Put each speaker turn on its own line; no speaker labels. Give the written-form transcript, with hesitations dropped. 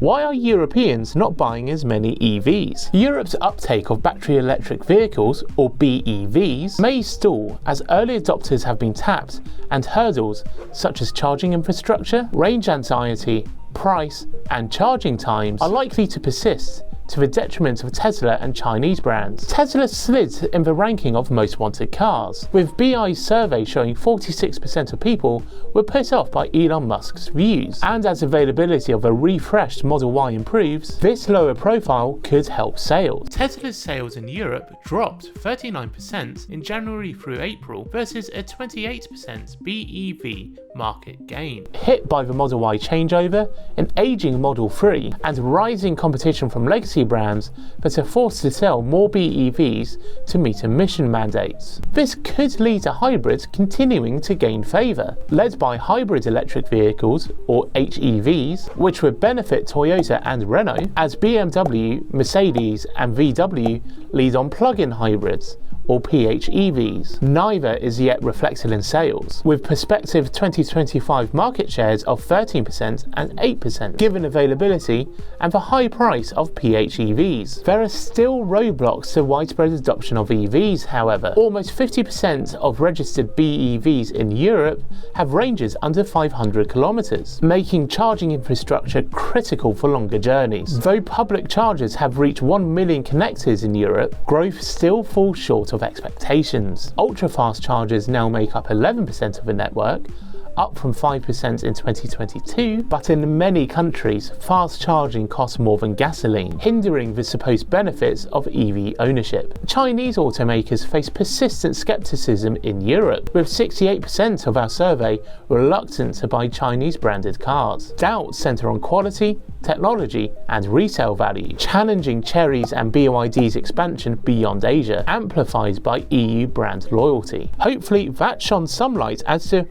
Why are Europeans not buying as many EVs? Europe's uptake of battery electric vehicles, or BEVs, may stall as early adopters have been tapped and hurdles such as charging infrastructure, range anxiety, price, and charging times are likely to persist, to the detriment of Tesla and Chinese brands. Tesla slid in the ranking of most wanted cars, with BI's survey showing 46% of people were put off by Elon Musk's views. And as availability of a refreshed Model Y improves, this lower profile could help sales. Tesla's sales in Europe dropped 39% in January through April versus a 28% BEV market gain. Hit by the Model Y changeover, an aging Model 3, and rising competition from legacy brands that are forced to sell more BEVs to meet emission mandates. This could lead to hybrids continuing to gain favour, led by hybrid electric vehicles, or HEVs, which would benefit Toyota and Renault, as BMW, Mercedes and VW lead on plug-in hybrids, or PHEVs. Neither is yet reflected in sales, with prospective 2025 market shares of 13% and 8%, given availability and the high price of PHEVs. There are still roadblocks to widespread adoption of EVs, however. Almost 50% of registered BEVs in Europe have ranges under 500 kilometers, making charging infrastructure critical for longer journeys. Though public chargers have reached 1 million connectors in Europe, growth still falls short of expectations. Ultra-fast chargers now make up 11% of the network, up from 5% in 2022, but in many countries, fast charging costs more than gasoline, hindering the supposed benefits of EV ownership. Chinese automakers face persistent skepticism in Europe, with 68% of our survey reluctant to buy Chinese branded cars. Doubts centre on quality, technology and resale value, challenging Chery's and BYD's expansion beyond Asia, amplified by EU brand loyalty. Hopefully that shone some light as to